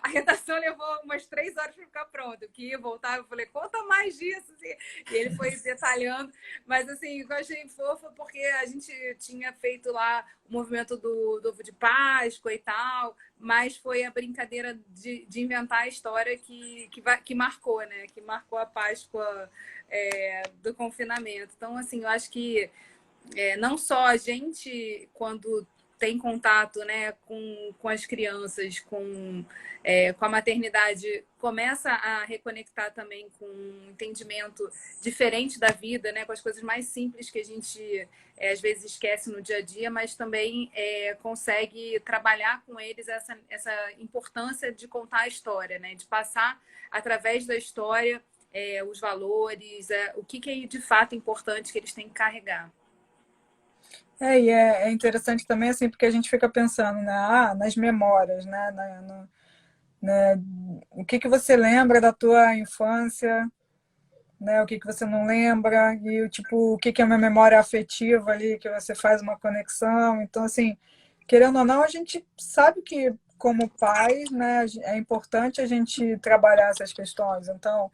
A redação levou umas 3 horas para ficar pronta. Que ia voltar, eu falei, conta mais disso. Assim. E ele foi detalhando. Mas, assim, eu achei fofa porque a gente tinha feito lá o movimento do ovo de Páscoa e tal, mas foi a brincadeira de inventar a história que marcou, né? Que marcou a Páscoa do confinamento. Então, assim, eu acho que não só a gente, quando tem contato, né, com as crianças, com a maternidade, começa a reconectar também com um entendimento diferente da vida, né, com as coisas mais simples que a gente às vezes esquece no dia a dia, mas também consegue trabalhar com eles essa importância de contar a história, né, de passar através da história os valores, o que é de fato importante que eles têm que carregar. E é interessante também, assim, porque a gente fica pensando, né, nas memórias, né, né, o que você lembra da tua infância, né, o que você não lembra, e tipo, o que é uma memória afetiva ali, que você faz uma conexão. Então, assim, querendo ou não, a gente sabe que, como pais, né, é importante a gente trabalhar essas questões. Então,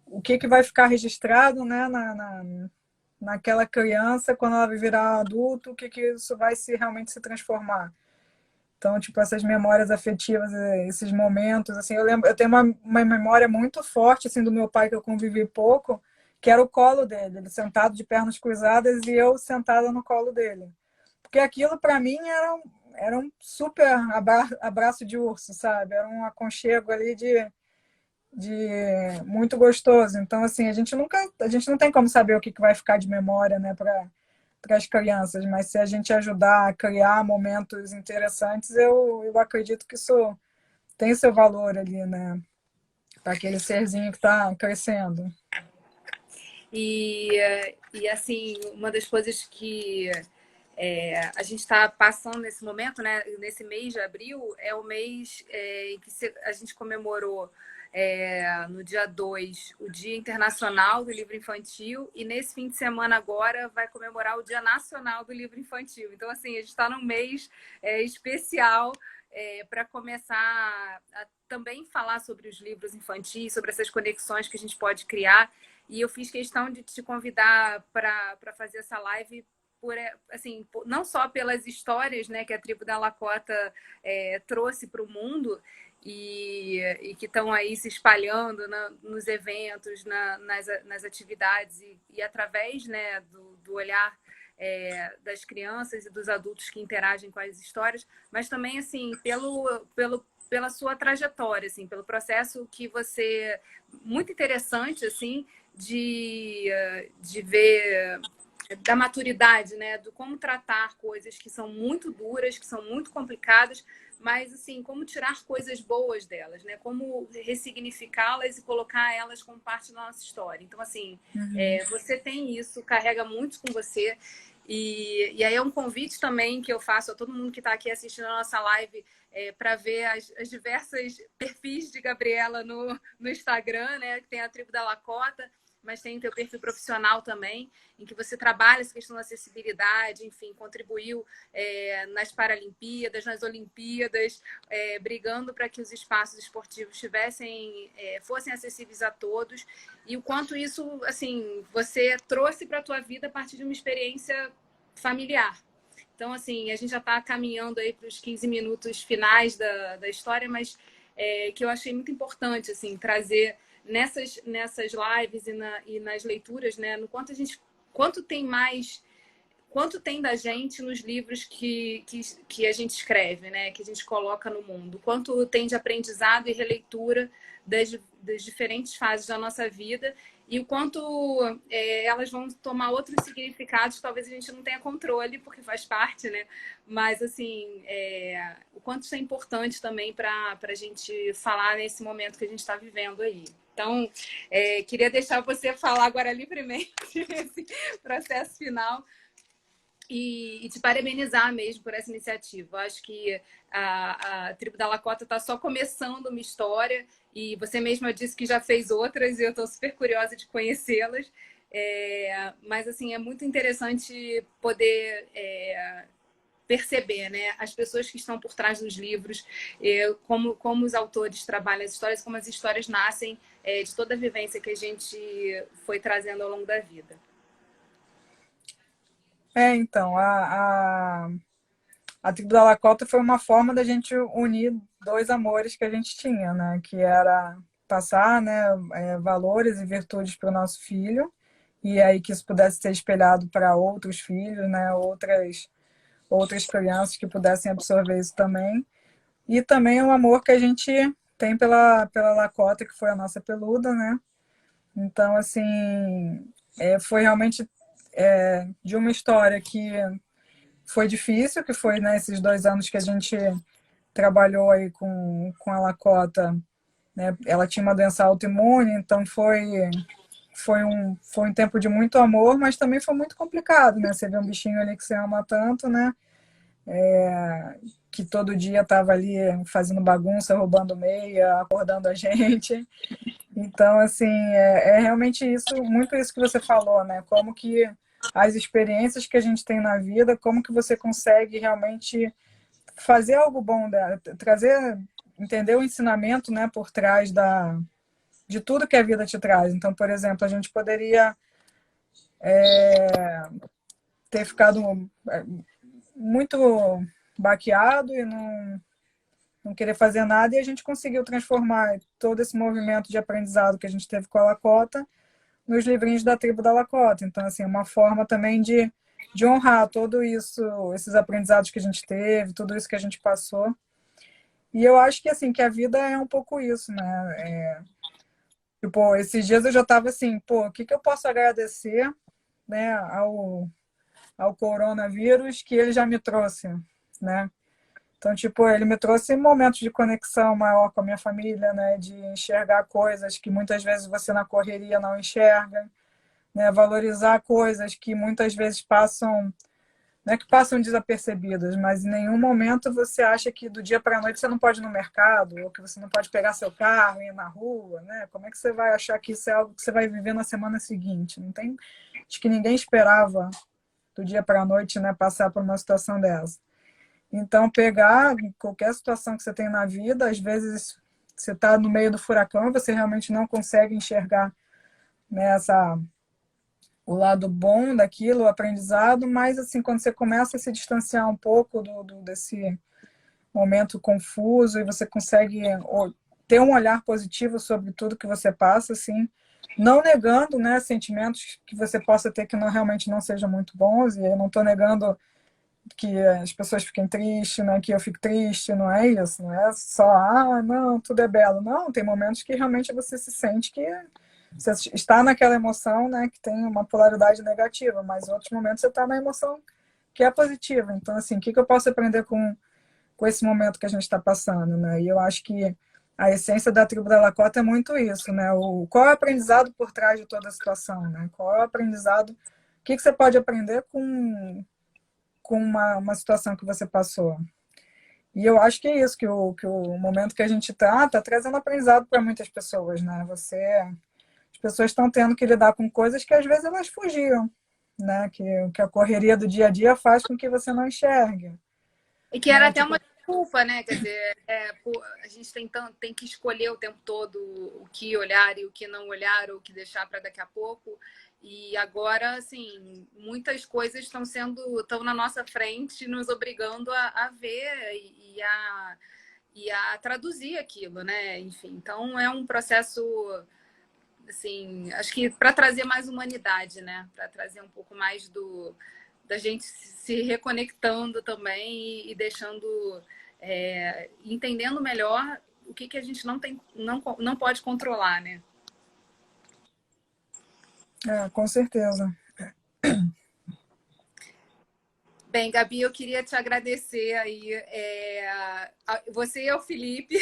o que vai ficar registrado, né, naquela criança, quando ela virar adulto, o que isso vai realmente se transformar. Então, tipo, essas memórias afetivas, esses momentos, assim, eu tenho uma memória muito forte, assim, do meu pai, que eu convivi pouco, que era o colo dele, ele sentado de pernas cruzadas e eu sentada no colo dele. Porque aquilo, para mim, era um super abraço de urso, sabe? Era um aconchego ali de muito gostoso. Então, assim, a gente não tem como saber o que vai ficar de memória, né, para as crianças, mas se a gente ajudar a criar momentos interessantes, eu acredito que isso tem seu valor ali, né, para aquele serzinho que está crescendo. E assim, uma das coisas que a gente está passando nesse momento, né? Nesse mês de abril, é o mês em que a gente comemorou no dia 2 o Dia Internacional do Livro Infantil, e nesse fim de semana agora vai comemorar o Dia Nacional do Livro Infantil. Então, assim, a gente está num mês especial para começar a também falar sobre os livros infantis, sobre essas conexões que a gente pode criar. E eu fiz questão de te convidar para fazer essa live assim, não só pelas histórias, né, que a tribo da Lakota trouxe para o mundo e que estão aí se espalhando nos eventos, nas atividades e através, né, do olhar das crianças e dos adultos que interagem com as histórias, mas também assim pela sua trajetória, assim, pelo processo que você muito interessante assim de ver da maturidade, né? Do como tratar coisas que são muito duras, que são muito complicadas, mas assim, como tirar coisas boas delas, né? Como ressignificá-las e colocar elas como parte da nossa história. Então, assim, você tem isso, carrega muito com você. E aí é um convite também que eu faço a todo mundo que está aqui assistindo a nossa live para ver as diversas perfis de Gabriela no Instagram, né? Que tem a Tribo da Lakota, mas tem o teu perfil profissional também, em que você trabalha essa questão da acessibilidade, enfim, contribuiu nas Paralimpíadas, nas Olimpíadas, brigando para que os espaços esportivos fossem acessíveis a todos, e o quanto isso, assim, você trouxe para a tua vida a partir de uma experiência familiar. Então, assim, a gente já está caminhando aí para os 15 minutos finais da história, mas que eu achei muito importante, assim, trazer nessas lives e nas leituras, né, no quanto tem da gente nos livros que a gente escreve, né, que a gente coloca no mundo, quanto tem de aprendizado e releitura das diferentes fases da nossa vida, e o quanto elas vão tomar outros significados que talvez a gente não tenha controle, porque faz parte, né? Mas, assim, o quanto isso é importante também para a gente falar nesse momento que a gente está vivendo aí. Então, queria deixar você falar agora livremente esse processo final e te parabenizar mesmo por essa iniciativa. Eu acho que a Tribo da Lakota está só começando uma história, e você mesma disse que já fez outras, e eu estou super curiosa de conhecê-las. Mas, assim, é muito interessante poder perceber, né, as pessoas que estão por trás dos livros, como os autores trabalham as histórias, como as histórias nascem de toda a vivência que a gente foi trazendo ao longo da vida. Então, a Tribo da Lakota foi uma forma da gente unir dois amores que a gente tinha, né? Que era passar, né, valores e virtudes para o nosso filho, e aí que isso pudesse ser espelhado para outros filhos, né? Outras crianças que pudessem absorver isso também. E também o amor que a gente tem pela Lakota, que foi a nossa peluda, né? Então, assim, foi realmente de uma história que foi difícil, que foi nesses 2 anos que a gente trabalhou aí com a Lakota, né? Ela tinha uma doença autoimune, então foi um tempo de muito amor, mas também foi muito complicado, né? Você vê um bichinho ali que você ama tanto, né? Que todo dia estava ali fazendo bagunça, roubando meia, acordando a gente. Então, assim, realmente isso, muito isso que você falou, né? Como que as experiências que a gente tem na vida, como que você consegue realmente fazer algo bom dela, trazer, entender o ensinamento, né, por trás de tudo que a vida te traz. Então, por exemplo, a gente poderia ter ficado muito baqueado e não querer fazer nada, e a gente conseguiu transformar todo esse movimento de aprendizado que a gente teve com a Lakota nos livrinhos da Tribo da Lakota. Então, assim, é uma forma também de honrar tudo isso, esses aprendizados que a gente teve, tudo isso que a gente passou. E eu acho que, assim, que a vida é um pouco isso, né? Tipo, esses dias eu já estava assim, pô, o que eu posso agradecer, né, ao coronavírus que ele já me trouxe, né? Então, tipo, ele me trouxe momentos de conexão maior com a minha família, né? De enxergar coisas que muitas vezes você na correria não enxerga, né? Valorizar coisas que muitas vezes passam, não é que passam desapercebidas, mas em nenhum momento você acha que do dia para a noite você não pode ir no mercado, ou que você não pode pegar seu carro e ir na rua, né? Como é que você vai achar que isso é algo que você vai viver na semana seguinte? Não tem, acho que ninguém esperava do dia para a noite, né, passar por uma situação dessa. Então, pegar qualquer situação que você tem na vida, às vezes você está no meio do furacão e você realmente não consegue enxergar, né, o lado bom daquilo, o aprendizado, mas assim, quando você começa a se distanciar um pouco desse momento confuso e você consegue ter um olhar positivo sobre tudo que você passa, assim, não negando, né, sentimentos que você possa ter que realmente não sejam muito bons, e eu não estou negando que as pessoas fiquem tristes, né? Que eu fico triste, não é isso, não é só, não, tudo é belo. Não, tem momentos que realmente você se sente que você está naquela emoção, né? Que tem uma polaridade negativa, mas em outros momentos você está na emoção que é positiva. Então, assim, o que eu posso aprender com esse momento que a gente está passando, né? E eu acho que a essência da tribo da Lakota é muito isso, né? Qual é o aprendizado por trás de toda a situação, né? Qual é o aprendizado, o que você pode aprender com uma situação que você passou? E eu acho que é isso, que o momento que a gente está trazendo aprendizado para muitas pessoas, né? As pessoas estão tendo que lidar com coisas que às vezes elas fugiam, né? Que a correria do dia a dia faz com que você não enxergue, E que era né? até Tipo, uma desculpa, né? Quer dizer, a gente tem que escolher o tempo todo o que olhar e o que não olhar, ou o que deixar para daqui a pouco. E agora, assim, muitas coisas estão na nossa frente, nos obrigando a ver e a traduzir aquilo, né? Enfim, então é um processo, assim, acho que para trazer mais humanidade, né? Para trazer um pouco mais da gente se reconectando também e deixando, entendendo melhor o que a gente não pode controlar, né? com certeza. Bem, Gabi, eu queria te agradecer aí. Você e o Felipe,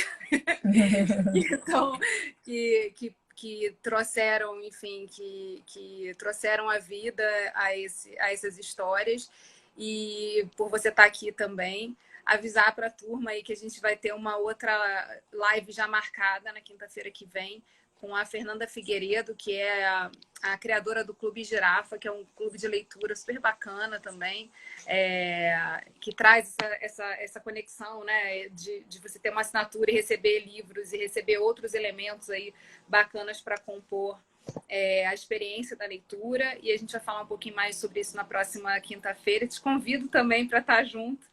então, que trouxeram, enfim, que trouxeram a vida a essas histórias. E por você estar aqui também, avisar para a turma aí que a gente vai ter uma outra live já marcada na quinta-feira que vem, com a Fernanda Figueiredo, que é a criadora do Clube Girafa, que é um clube de leitura super bacana também, que traz essa conexão, né, de você ter uma assinatura e receber livros e receber outros elementos aí bacanas para compor a experiência da leitura. E a gente vai falar um pouquinho mais sobre isso na próxima quinta-feira. Te convido também para estar junto.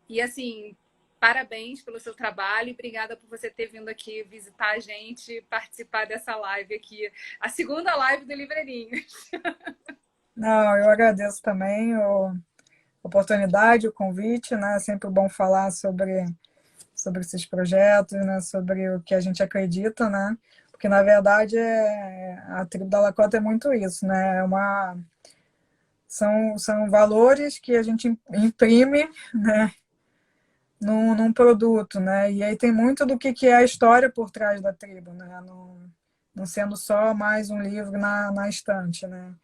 E assim, parabéns pelo seu trabalho e obrigada por você ter vindo aqui visitar a gente, participar dessa live aqui, a segunda live do Livreirinhos. Não, eu agradeço também a oportunidade, o convite, né? É sempre bom falar sobre esses projetos, né? Sobre o que a gente acredita, né? Porque, na verdade, a tribo da Lakota é muito isso, né? São valores que a gente imprime, né? Num produto, né? E aí tem muito do que é a história por trás da tribo, né? Não sendo só mais um livro na estante, né?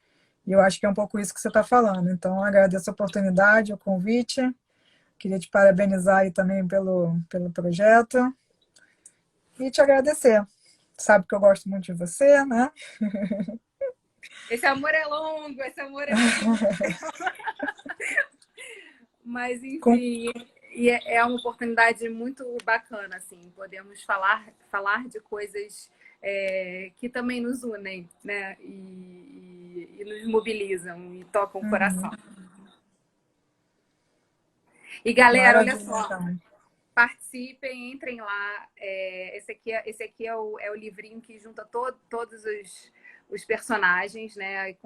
E eu acho que é um pouco isso que você está falando. Então, eu agradeço a oportunidade, o convite. Queria te parabenizar aí também pelo projeto e te agradecer. Sabe que eu gosto muito de você, né? Esse amor é longo, esse amor é muito. Mas, Com- enfim, e é uma oportunidade muito bacana, assim, podemos falar de coisas que também nos unem, né? E nos mobilizam e tocam o coração. Uhum. E, galera, olha Maravilha, só, então. participem, entrem lá. Esse aqui é o livrinho que junta todos os personagens, né? E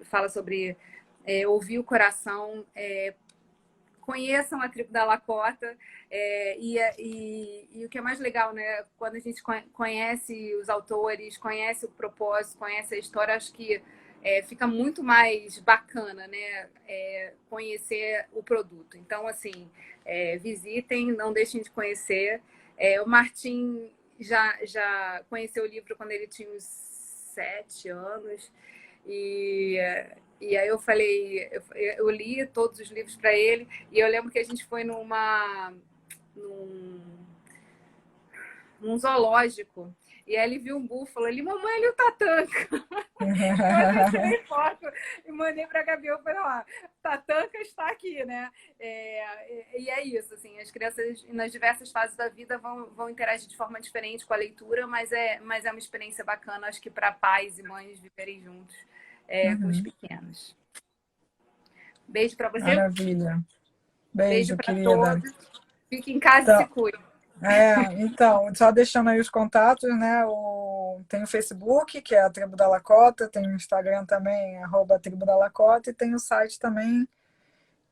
fala sobre ouvir o coração, conheçam a tribo da Lakota. E o que é mais legal, né? Quando a gente conhece os autores, conhece o propósito, conhece a história, acho que fica muito mais bacana, né? Conhecer o produto. Então, assim, visitem, não deixem de conhecer. O Martim já conheceu o livro quando ele tinha uns 7 anos. E, e aí eu falei, eu li todos os livros para ele, e eu lembro que a gente foi num, num zoológico, e aí ele viu um búfalo, ele, mamãe, ele é o Tatanka. Eu até tirei foto e mandei para a Gabi, eu falei, ó, Tatanka está aqui, né? E é isso, assim, as crianças nas diversas fases da vida vão interagir de forma diferente com a leitura, mas é uma experiência bacana, acho que para pais e mães viverem juntos com os Uhum. pequenos. Beijo para você, Maravilha. beijo Beijo, para querida. todos. Fique em casa e se Então, cuide. só deixando aí os contatos, né? Tem o Facebook, que é a Tribo da Lakota, tem o Instagram também, @Tribo da Lakota, e tem o site também,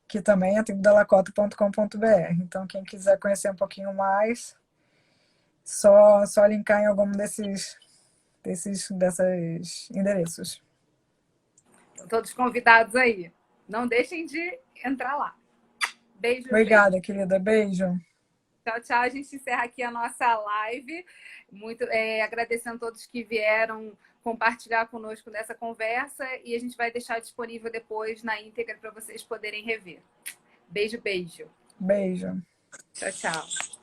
que também é tribodalakota.com.br. Então, quem quiser conhecer um pouquinho mais, só linkar em algum desses endereços. Estão todos convidados aí. Não deixem de entrar lá. Beijo, beijo. Obrigada, querida. Beijo. Tchau, tchau. A gente encerra aqui a nossa live. Muito agradecendo a todos que vieram compartilhar conosco dessa conversa e a gente vai deixar disponível depois na íntegra para vocês poderem rever. Beijo, beijo. Beijo. Tchau, tchau.